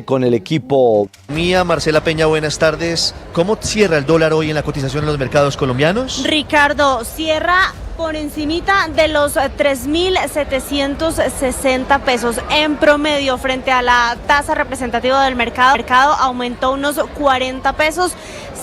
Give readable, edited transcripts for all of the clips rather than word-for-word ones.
Con el equipo. Marcela Peña, buenas tardes. ¿Cómo cierra el dólar hoy en la cotización en los mercados colombianos? Ricardo, cierra por encimita de los 3.760 pesos en promedio frente a la tasa representativa del mercado. El mercado aumentó unos 40 pesos.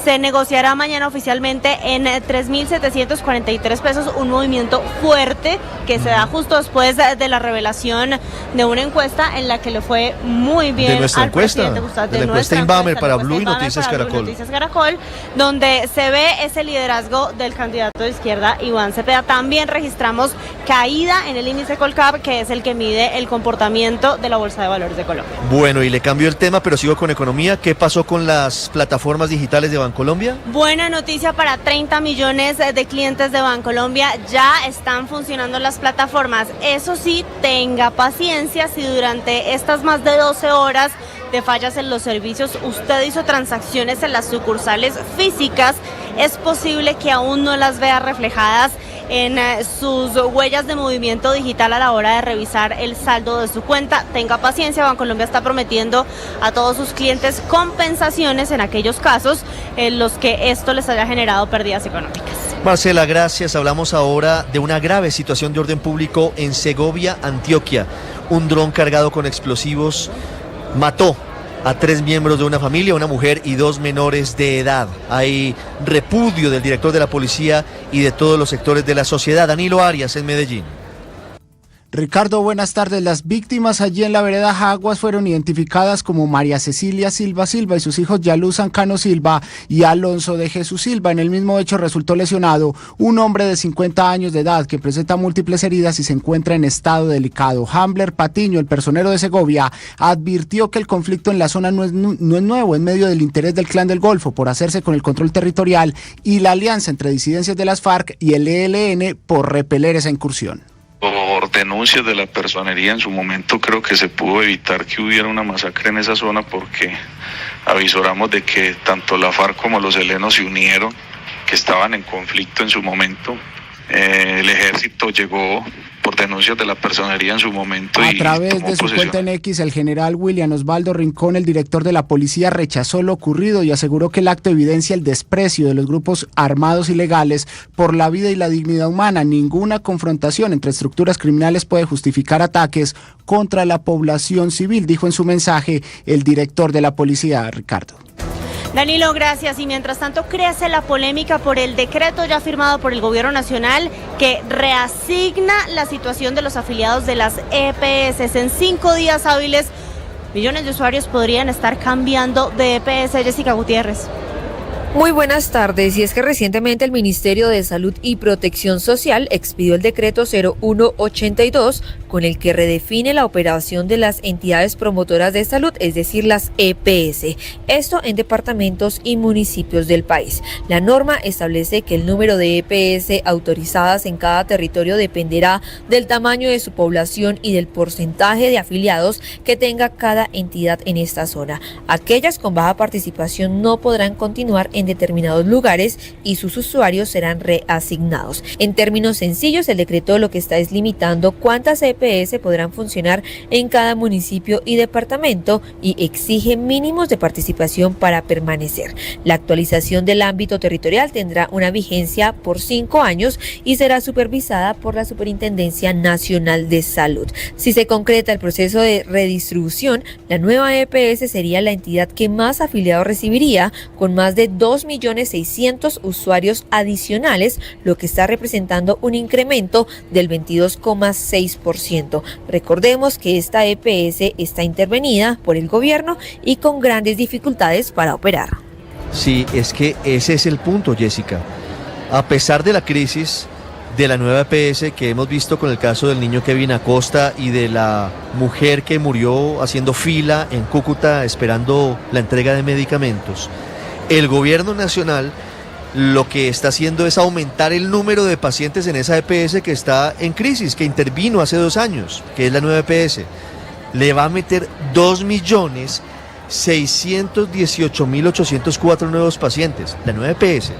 Se negociará mañana oficialmente en 3.743 pesos, un movimiento fuerte que se da justo después de la revelación de una encuesta en la que le fue muy bien al presidente Gustavo, de la encuesta Inbamer para Blue y Noticias Caracol. Donde se ve ese liderazgo del candidato de izquierda, Iván Cepeda. También registramos caída en el índice Colcap, que es el que mide el comportamiento de la Bolsa de Valores de Colombia. Bueno, y le cambio el tema, pero sigo con economía. ¿Qué pasó con las plataformas digitales de Bancolombia? Buena noticia para 30 millones de clientes de Bancolombia. Ya están funcionando las plataformas. Eso sí, tenga paciencia si durante estas más de 12 horas de fallas en los servicios usted hizo transacciones en las sucursales físicas. Es posible que aún no las vea reflejadas en sus huellas de movimiento digital a la hora de revisar el saldo de su cuenta. Tenga paciencia, Bancolombia está prometiendo a todos sus clientes compensaciones en aquellos casos en los que esto les haya generado pérdidas económicas. Marcela, gracias. Hablamos ahora de una grave situación de orden público en Segovia, Antioquia. Un dron cargado con explosivos mató a 3 miembros de una familia, una mujer y 2 menores de edad. Hay repudio del director de la policía y de todos los sectores de la sociedad. Danilo Arias, en Medellín. Ricardo, buenas tardes. Las víctimas allí en la vereda Jaguas fueron identificadas como María Cecilia Silva y sus hijos Yaluz Ancano Silva y Alonso de Jesús Silva. En el mismo hecho resultó lesionado un hombre de 50 años de edad que presenta múltiples heridas y se encuentra en estado delicado. Hambler Patiño, el personero de Segovia, advirtió que el conflicto en la zona no es nuevo en medio del interés del Clan del Golfo por hacerse con el control territorial y la alianza entre disidencias de las FARC y el ELN por repeler esa incursión. Por denuncias de la personería en su momento creo que se pudo evitar que hubiera una masacre en esa zona porque avisoramos de que tanto la FARC como los helenos se unieron, que estaban en conflicto en su momento. El ejército llegó por denuncias de la personería en su momento. A través de su cuenta en X, el general William Osvaldo Rincón, el director de la policía, rechazó lo ocurrido y aseguró que el acto evidencia el desprecio de los grupos armados ilegales por la vida y la dignidad humana. Ninguna confrontación entre estructuras criminales puede justificar ataques contra la población civil, dijo en su mensaje el director de la policía, Ricardo. Danilo, gracias. Y mientras tanto crece la polémica por el decreto ya firmado por el gobierno nacional que reasigna la situación de los afiliados de las EPS. En 5 días hábiles, millones de usuarios podrían estar cambiando de EPS. Jessica Gutiérrez. Muy buenas tardes. Y es que recientemente el Ministerio de Salud y Protección Social expidió el decreto 0182 con el que redefine la operación de las entidades promotoras de salud, es decir, las EPS. Esto en departamentos y municipios del país. La norma establece que el número de EPS autorizadas en cada territorio dependerá del tamaño de su población y del porcentaje de afiliados que tenga cada entidad en esta zona. Aquellas con baja participación no podrán continuar en determinados lugares y sus usuarios serán reasignados. En términos sencillos, el decreto lo que está es limitando cuántas EPS podrán funcionar en cada municipio y departamento y exige mínimos de participación para permanecer. La actualización del ámbito territorial tendrá una vigencia por 5 años y será supervisada por la Superintendencia Nacional de Salud. Si se concreta el proceso de redistribución, la nueva EPS sería la entidad que más afiliados recibiría, con más de 2.600.000 usuarios adicionales, lo que está representando un incremento del 22,6%. Recordemos que esta EPS está intervenida por el gobierno y con grandes dificultades para operar. Sí, es que ese es el punto, Jessica. A pesar de la crisis de la nueva EPS que hemos visto con el caso del niño Kevin Acosta y de la mujer que murió haciendo fila en Cúcuta esperando la entrega de medicamentos, el gobierno nacional lo que está haciendo es aumentar el número de pacientes en esa EPS que está en crisis, que intervino hace 2 años, que es la nueva EPS. Le va a meter 2.618.804 nuevos pacientes. La nueva EPS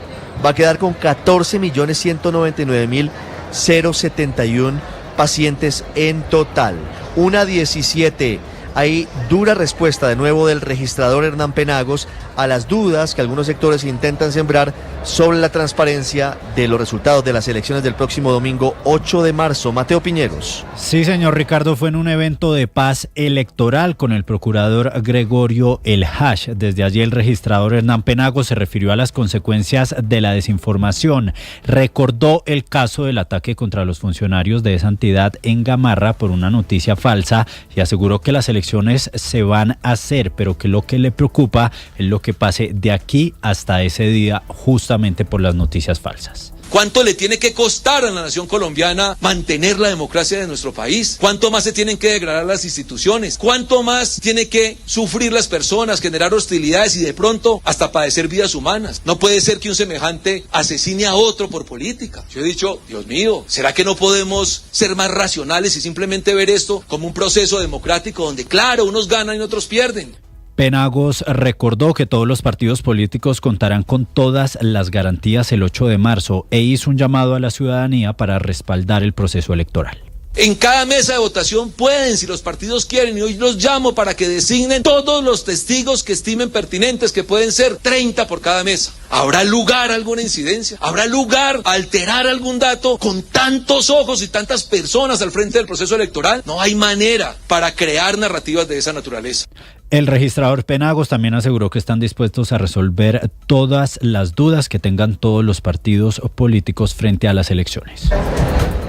va a quedar con 14.199.071 pacientes en total. 1:17. hay dura respuesta de nuevo del registrador Hernán Penagos a las dudas que algunos sectores intentan sembrar sobre la transparencia de los resultados de las elecciones del próximo domingo 8 de marzo. Mateo Piñeros. Sí, señor Ricardo, fue en un evento de paz electoral con el procurador Gregorio El Hash. Desde allí el registrador Hernán Penagos se refirió a las consecuencias de la desinformación. Recordó el caso del ataque contra los funcionarios de esa entidad en Gamarra por una noticia falsa y aseguró que las elecciones se van a hacer, pero que lo que le preocupa es lo que pase de aquí hasta ese día, justamente por las noticias falsas. ¿Cuánto le tiene que costar a la nación colombiana mantener la democracia de nuestro país? ¿Cuánto más se tienen que degradar las instituciones? ¿Cuánto más tiene que sufrir las personas, generar hostilidades y de pronto hasta padecer vidas humanas? No puede ser que un semejante asesine a otro por política. Yo he dicho, Dios mío, ¿será que no podemos ser más racionales y simplemente ver esto como un proceso democrático donde, claro, unos ganan y otros pierden? Penagos recordó que todos los partidos políticos contarán con todas las garantías el 8 de marzo e hizo un llamado a la ciudadanía para respaldar el proceso electoral. En cada mesa de votación pueden, si los partidos quieren, y hoy los llamo para que designen todos los testigos que estimen pertinentes, que pueden ser 30 por cada mesa. ¿Habrá lugar a alguna incidencia? ¿Habrá lugar a alterar algún dato con tantos ojos y tantas personas al frente del proceso electoral? No hay manera para crear narrativas de esa naturaleza. El registrador Penagos también aseguró que están dispuestos a resolver todas las dudas que tengan todos los partidos políticos frente a las elecciones.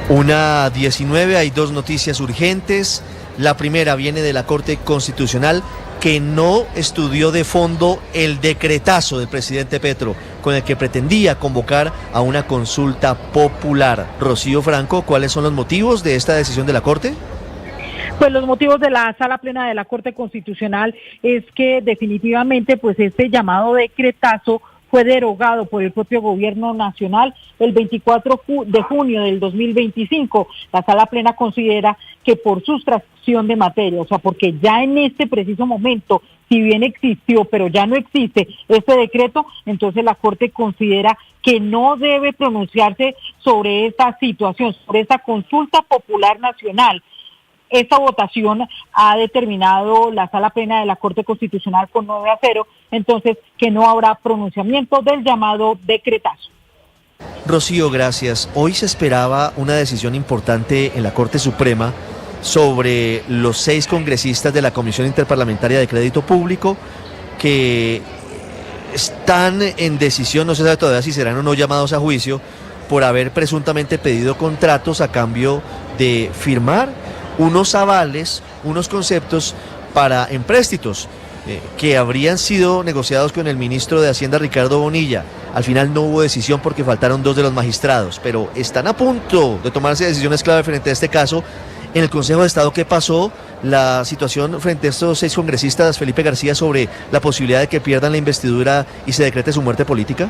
1:19, hay dos noticias urgentes. La primera viene de la Corte Constitucional, que no estudió de fondo el decretazo del presidente Petro, con el que pretendía convocar a una consulta popular. Rocío Franco, ¿cuáles son los motivos de esta decisión de la Corte? Pues los motivos de la Sala Plena de la Corte Constitucional es que definitivamente pues este llamado decretazo fue derogado por el propio gobierno nacional el 24 de junio del 2025. La Sala Plena considera que por sustracción de materia, o sea, porque ya en este preciso momento, si bien existió, pero ya no existe este decreto, entonces la Corte considera que no debe pronunciarse sobre esta situación, sobre esta consulta popular nacional. Esta votación ha determinado la Sala Plena de la Corte Constitucional con 9-0, entonces que no habrá pronunciamiento del llamado decretazo. Rocío, gracias. Hoy se esperaba una decisión importante en la Corte Suprema sobre los 6 congresistas de la Comisión Interparlamentaria de Crédito Público que están en decisión, no se sabe todavía si serán o no llamados a juicio, por haber presuntamente pedido contratos a cambio de firmar unos avales, unos conceptos para empréstitos que habrían sido negociados con el ministro de Hacienda, Ricardo Bonilla. Al final no hubo decisión porque faltaron 2 de los magistrados, pero están a punto de tomarse decisiones clave frente a este caso. En el Consejo de Estado, ¿qué pasó? La situación frente a estos 6 congresistas, Felipe García, sobre la posibilidad de que pierdan la investidura y se decrete su muerte política.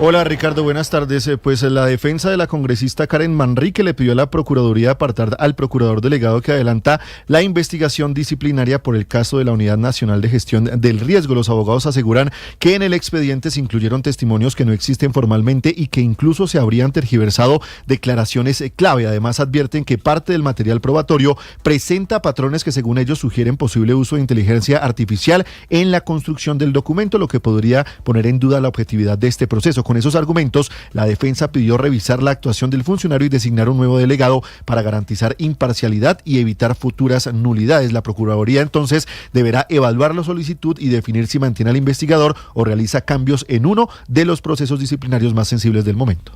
Hola Ricardo, buenas tardes. Pues la defensa de la congresista Karen Manrique le pidió a la Procuraduría apartar al procurador delegado que adelanta la investigación disciplinaria por el caso de la Unidad Nacional de Gestión del Riesgo. Los abogados aseguran que en el expediente se incluyeron testimonios que no existen formalmente y que incluso se habrían tergiversado declaraciones clave. Además advierten que parte del material probatorio presenta patrones que según ellos sugieren posible uso de inteligencia artificial en la construcción del documento, lo que podría poner en duda la objetividad de este proceso. Con esos argumentos, la defensa pidió revisar la actuación del funcionario y designar un nuevo delegado para garantizar imparcialidad y evitar futuras nulidades. La Procuraduría entonces deberá evaluar la solicitud y definir si mantiene al investigador o realiza cambios en uno de los procesos disciplinarios más sensibles del momento.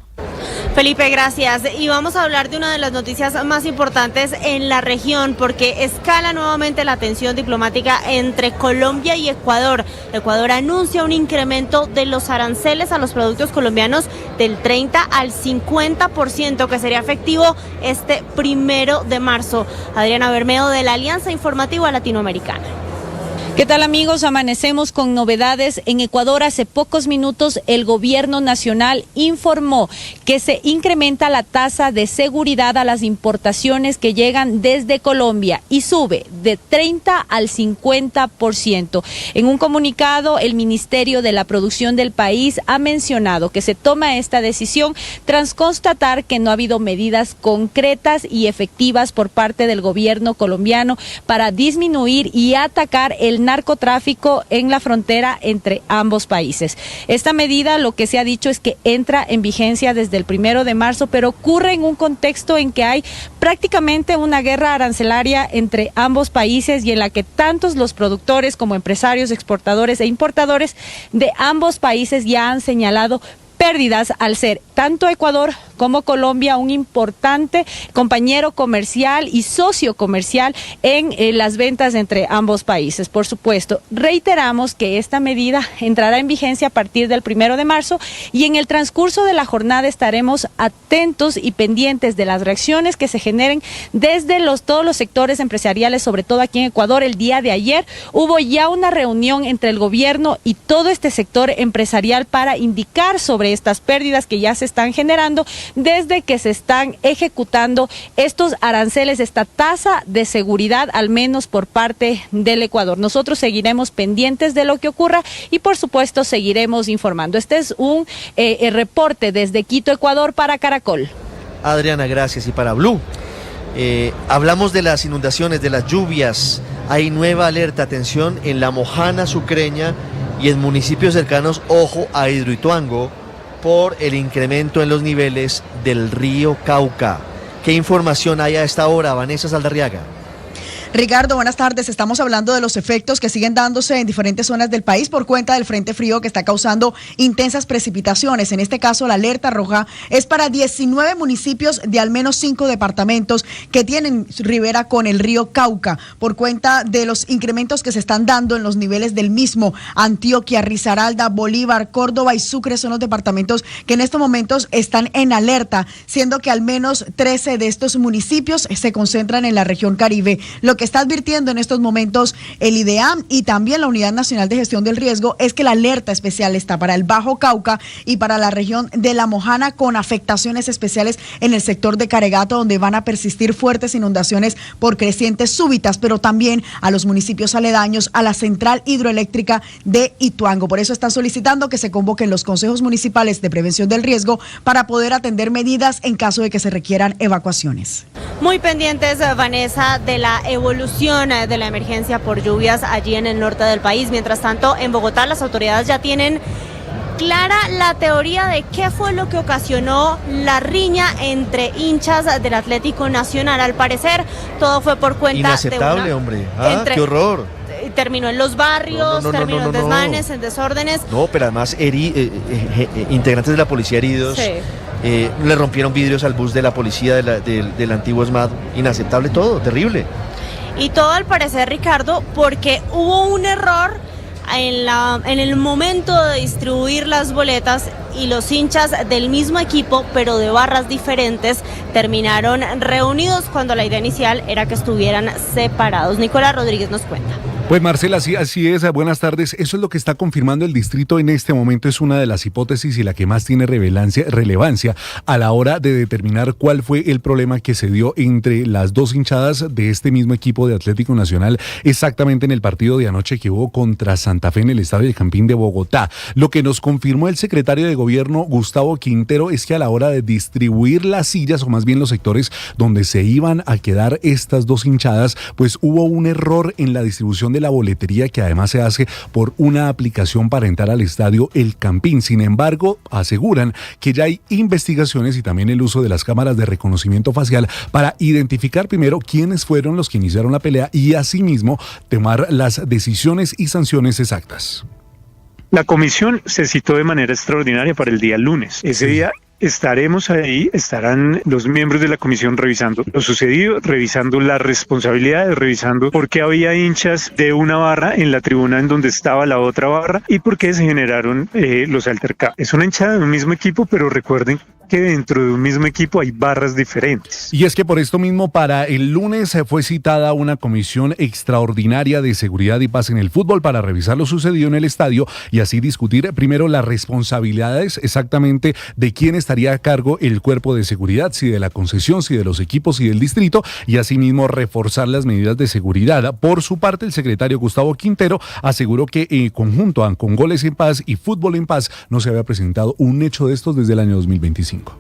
Felipe, gracias. Y vamos a hablar de una de las noticias más importantes en la región, porque escala nuevamente la tensión diplomática entre Colombia y Ecuador. Ecuador anuncia un incremento de los aranceles a los productos colombianos del 30 al 50%, que sería efectivo este 1 de marzo. Adriana Bermejo, de la Alianza Informativa Latinoamericana. ¿Qué tal, amigos? Amanecemos con novedades. En Ecuador hace pocos minutos el gobierno nacional informó que se incrementa la tasa de seguridad a las importaciones que llegan desde Colombia y sube de 30 al 50%. En un comunicado, el Ministerio de la Producción del país ha mencionado que se toma esta decisión tras constatar que no ha habido medidas concretas y efectivas por parte del gobierno colombiano para disminuir y atacar el narcotráfico en la frontera entre ambos países. Esta medida, lo que se ha dicho es que entra en vigencia desde el 1 de marzo, pero ocurre en un contexto en que hay prácticamente una guerra arancelaria entre ambos países y en la que tantos los productores como empresarios, exportadores e importadores de ambos países ya han señalado pérdidas al ser tanto Ecuador como Colombia un importante compañero comercial y socio comercial en las ventas entre ambos países. Por supuesto, reiteramos que esta medida entrará en vigencia a partir del 1 de marzo y en el transcurso de la jornada estaremos atentos y pendientes de las reacciones que se generen desde todos los sectores empresariales, sobre todo aquí en Ecuador. El día de ayer hubo ya una reunión entre el gobierno y todo este sector empresarial para indicar sobre estas pérdidas que ya se están generando desde que se están ejecutando estos aranceles, esta tasa de seguridad, al menos por parte del Ecuador. Nosotros seguiremos pendientes de lo que ocurra y por supuesto seguiremos informando. Este es un reporte desde Quito, Ecuador, para Caracol. Adriana, gracias. Y para Blue, hablamos de las inundaciones, de las lluvias. Hay nueva alerta, atención, en La Mojana Sucreña y en municipios cercanos, ojo, a Hidroituango, por el incremento en los niveles del río Cauca. ¿Qué información hay a esta hora, Vanessa Saldarriaga? Ricardo, buenas tardes. Estamos hablando de los efectos que siguen dándose en diferentes zonas del país por cuenta del frente frío que está causando intensas precipitaciones. En este caso, la alerta roja es para 19 municipios de al menos 5 departamentos que tienen ribera con el río Cauca por cuenta de los incrementos que se están dando en los niveles del mismo. Antioquia, Risaralda, Bolívar, Córdoba y Sucre son los departamentos que en estos momentos están en alerta, siendo que al menos 13 de estos municipios se concentran en la región Caribe. Lo que está advirtiendo en estos momentos el IDEAM y también la Unidad Nacional de Gestión del Riesgo es que la alerta especial está para el Bajo Cauca y para la región de La Mojana, con afectaciones especiales en el sector de Caregato, donde van a persistir fuertes inundaciones por crecientes súbitas, pero también a los municipios aledaños a la central hidroeléctrica de Ituango. Por eso están solicitando que se convoquen los consejos municipales de prevención del riesgo para poder atender medidas en caso de que se requieran evacuaciones. Muy pendientes, Vanessa, de la evolución de la emergencia por lluvias allí en el norte del país. Mientras tanto, en Bogotá las autoridades ya tienen clara la teoría de qué fue lo que ocasionó la riña entre hinchas del Atlético Nacional. Al parecer, todo fue por cuenta inaceptable, de hombre. ¡Qué horror! Terminó en los barrios, terminó en desmanes, en desórdenes. No, pero además integrantes de la policía heridos. Sí. Le rompieron vidrios al bus de la policía del antiguo ESMAD. Inaceptable todo, terrible. Y todo al parecer, Ricardo, porque hubo un error en el momento de distribuir las boletas y los hinchas del mismo equipo, pero de barras diferentes, terminaron reunidos cuando la idea inicial era que estuvieran separados. Nicolás Rodríguez nos cuenta. Pues Marcela, así es, buenas tardes. Eso es lo que está confirmando el distrito en este momento. Es una de las hipótesis y la que más tiene relevancia a la hora de determinar cuál fue el problema que se dio entre las dos hinchadas de este mismo equipo de Atlético Nacional, exactamente en el partido de anoche que hubo contra Santa Fe en el Estadio El Campín de Bogotá. Lo que nos confirmó el secretario de Gobierno, Gustavo Quintero, es que a la hora de distribuir las sillas, o más bien los sectores donde se iban a quedar estas dos hinchadas, pues hubo un error en la distribución de la boletería, que además se hace por una aplicación para entrar al estadio El Campín. Sin embargo, aseguran que ya hay investigaciones y también el uso de las cámaras de reconocimiento facial para identificar primero quiénes fueron los que iniciaron la pelea y asimismo tomar las decisiones y sanciones exactas. La comisión se citó de manera extraordinaria para el día lunes. Ese día estaremos ahí, estarán los miembros de la comisión revisando lo sucedido, revisando las responsabilidades, revisando por qué había hinchas de una barra en la tribuna en donde estaba la otra barra y por qué se generaron los altercados. Es una hinchada de un mismo equipo, pero recuerden que dentro de un mismo equipo hay barras diferentes. Y es que por esto mismo para el lunes fue citada una comisión extraordinaria de seguridad y paz en el fútbol para revisar lo sucedido en el estadio y así discutir primero las responsabilidades exactamente de quién estaría a cargo el cuerpo de seguridad, si de la concesión, si de los equipos y del distrito, y asimismo reforzar las medidas de seguridad. Por su parte, el secretario Gustavo Quintero aseguró que en conjunto con Goles en Paz y Fútbol en Paz no se había presentado un hecho de estos desde el año 2025.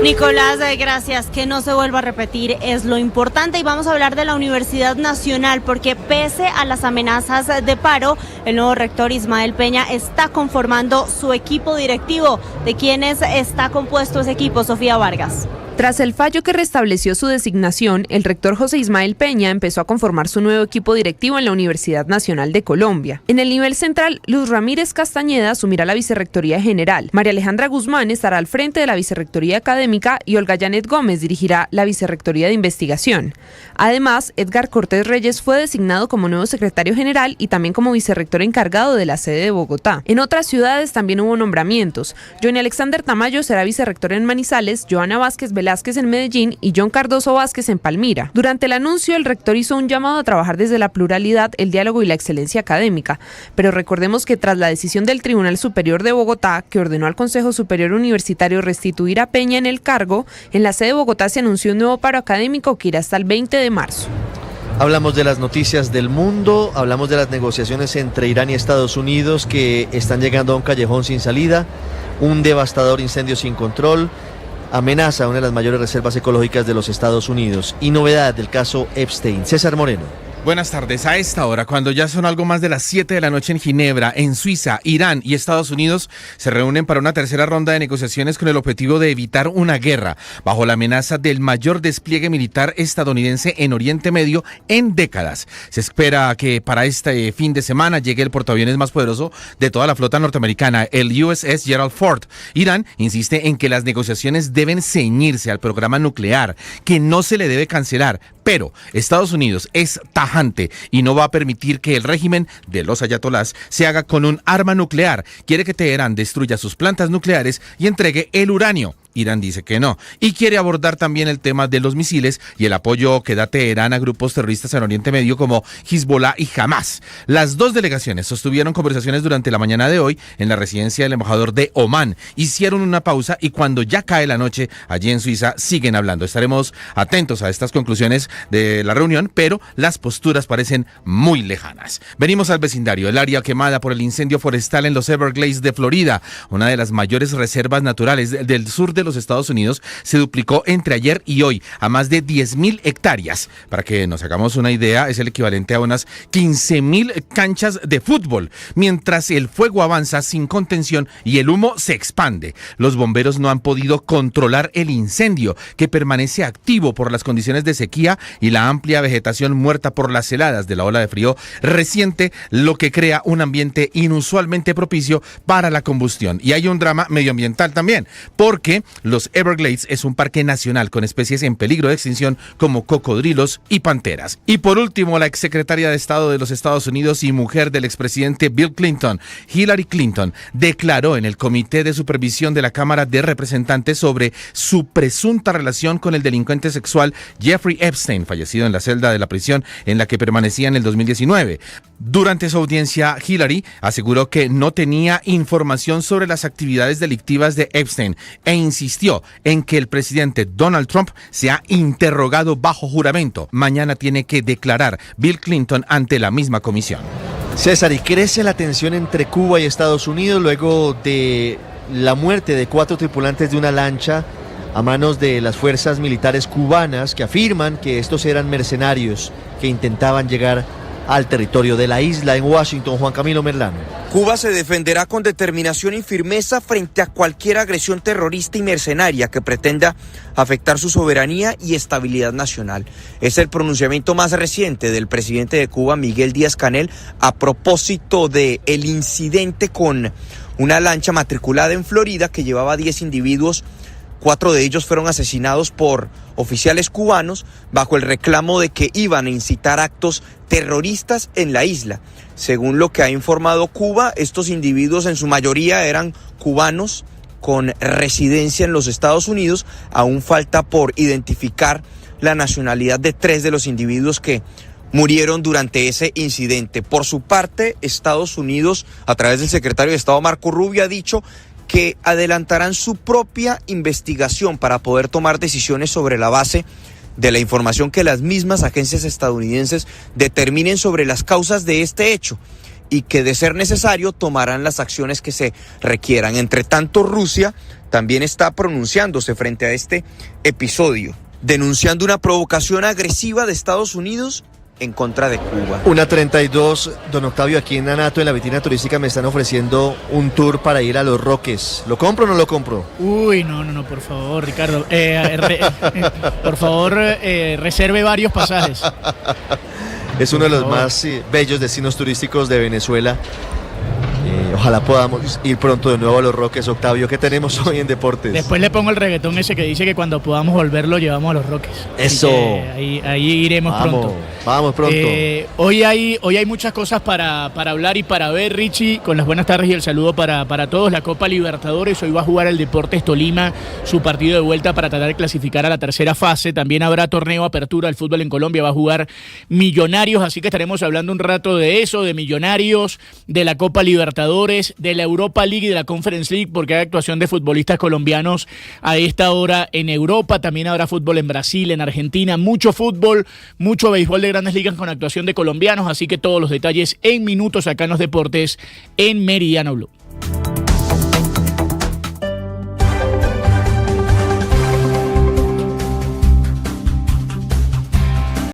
Nicolás, gracias. Que no se vuelva a repetir es lo importante y vamos a hablar de la Universidad Nacional porque pese a las amenazas de paro, el nuevo rector Ismael Peña está conformando su equipo directivo. ¿De quiénes está compuesto ese equipo, Sofía Vargas? Tras el fallo que restableció su designación, el rector José Ismael Peña empezó a conformar su nuevo equipo directivo en la Universidad Nacional de Colombia. En el nivel central, Luz Ramírez Castañeda asumirá la vicerrectoría general, María Alejandra Guzmán estará al frente de la vicerrectoría académica y Olga Janet Gómez dirigirá la vicerrectoría de investigación. Además, Edgar Cortés Reyes fue designado como nuevo secretario general y también como vicerrector encargado de la sede de Bogotá. En otras ciudades también hubo nombramientos. Johnny Alexander Tamayo será vicerrector en Manizales, Joana Vázquez Velázquez en Medellín y John Cardoso Vázquez en Palmira. Durante el anuncio, el rector hizo un llamado a trabajar desde la pluralidad, el diálogo y la excelencia académica. Pero recordemos que tras la decisión del Tribunal Superior de Bogotá, que ordenó al Consejo Superior Universitario restituir a Peña en el cargo, en la sede de Bogotá se anunció un nuevo paro académico que irá hasta el 20 de marzo. Hablamos de las noticias del mundo, hablamos de las negociaciones entre Irán y Estados Unidos que están llegando a un callejón sin salida, un devastador incendio sin control, amenaza una de las mayores reservas ecológicas de los Estados Unidos y novedad del caso Epstein. César Moreno. Buenas tardes. A esta hora, cuando ya son algo más de las 7 de la noche en Ginebra, en Suiza, Irán y Estados Unidos se reúnen para una tercera ronda de negociaciones con el objetivo de evitar una guerra, bajo la amenaza del mayor despliegue militar estadounidense en Oriente Medio en décadas. Se espera que para este fin de semana llegue el portaaviones más poderoso de toda la flota norteamericana, el USS Gerald Ford. Irán insiste en que las negociaciones deben ceñirse al programa nuclear, que no se le debe cancelar, pero Estados Unidos es tajante y no va a permitir que el régimen de los ayatolás se haga con un arma nuclear. Quiere que Teherán destruya sus plantas nucleares y entregue el uranio. Irán dice que no y quiere abordar también el tema de los misiles y el apoyo que da Teherán a grupos terroristas en Oriente Medio como Hezbollah y Hamas. Las dos delegaciones sostuvieron conversaciones durante la mañana de hoy en la residencia del embajador de Omán. Hicieron una pausa y cuando ya cae la noche allí en Suiza siguen hablando. Estaremos atentos a estas conclusiones de la reunión, pero las posturas parecen muy lejanas. Venimos al vecindario, el área quemada por el incendio forestal en los Everglades de Florida, una de las mayores reservas naturales del sur de los Estados Unidos, se duplicó entre ayer y hoy a más de 10,000 hectáreas. Para que nos hagamos una idea, es el equivalente a unas 15,000 canchas de fútbol. Mientras el fuego avanza sin contención y el humo se expande, los bomberos no han podido controlar el incendio, que permanece activo por las condiciones de sequía y la amplia vegetación muerta por las heladas de la ola de frío reciente, lo que crea un ambiente inusualmente propicio para la combustión. Y hay un drama medioambiental también, porque los Everglades es un parque nacional con especies en peligro de extinción como cocodrilos y panteras. Y por último, la exsecretaria de Estado de los Estados Unidos y mujer del expresidente Bill Clinton, Hillary Clinton, declaró en el Comité de Supervisión de la Cámara de Representantes sobre su presunta relación con el delincuente sexual Jeffrey Epstein, fallecido en la celda de la prisión en la que permanecía en el 2019. Durante su audiencia, Hillary aseguró que no tenía información sobre las actividades delictivas de Epstein e insistió en que el presidente Donald Trump se ha interrogado bajo juramento. Mañana tiene que declarar Bill Clinton ante la misma comisión. César, y crece la tensión entre Cuba y Estados Unidos luego de la muerte de 4 tripulantes de una lancha a manos de las fuerzas militares cubanas que afirman que estos eran mercenarios que intentaban llegar al territorio de la isla. En Washington, Juan Camilo Merlano. Cuba se defenderá con determinación y firmeza frente a cualquier agresión terrorista y mercenaria que pretenda afectar su soberanía y estabilidad nacional. Es el pronunciamiento más reciente del presidente de Cuba, Miguel Díaz-Canel, a propósito del incidente con una lancha matriculada en Florida que llevaba 10 individuos. 4 de ellos fueron asesinados por oficiales cubanos bajo el reclamo de que iban a incitar actos terroristas en la isla. Según lo que ha informado Cuba, estos individuos en su mayoría eran cubanos con residencia en los Estados Unidos. Aún falta por identificar la nacionalidad de 3 de los individuos que murieron durante ese incidente. Por su parte, Estados Unidos, a través del secretario de Estado Marco Rubio, ha dicho que adelantarán su propia investigación para poder tomar decisiones sobre la base de la información que las mismas agencias estadounidenses determinen sobre las causas de este hecho y que, de ser necesario, tomarán las acciones que se requieran. Entre tanto, Rusia también está pronunciándose frente a este episodio, denunciando una provocación agresiva de Estados Unidos en contra de Cuba. 1:32, don Octavio, aquí en Anato, en la vitrina turística, me están ofreciendo un tour para ir a Los Roques. ¿Lo compro o no lo compro? Uy, no, por favor, Ricardo. Por favor, reserve varios pasajes. Es uno de los más bellos destinos turísticos de Venezuela. Ojalá podamos ir pronto de nuevo a Los Roques. Octavio, ¿qué tenemos hoy en deportes? Después le pongo el reggaetón ese que dice que cuando podamos volver lo llevamos a Los Roques. Eso. Ahí iremos pronto. Vamos pronto. Hoy hay muchas cosas para hablar y para ver, Richie, con las buenas tardes y el saludo para todos. La Copa Libertadores, hoy va a jugar el Deportes Tolima su partido de vuelta para tratar de clasificar a la tercera fase. También habrá torneo apertura del fútbol en Colombia, va a jugar Millonarios, así que estaremos hablando un rato de eso, de Millonarios, de la Copa Libertadores, de la Europa League y de la Conference League, porque hay actuación de futbolistas colombianos a esta hora en Europa. También habrá fútbol en Brasil, en Argentina, mucho fútbol, mucho béisbol de Grandes Ligas con actuación de colombianos, así que todos los detalles en minutos acá en los deportes en Meridiano Blue.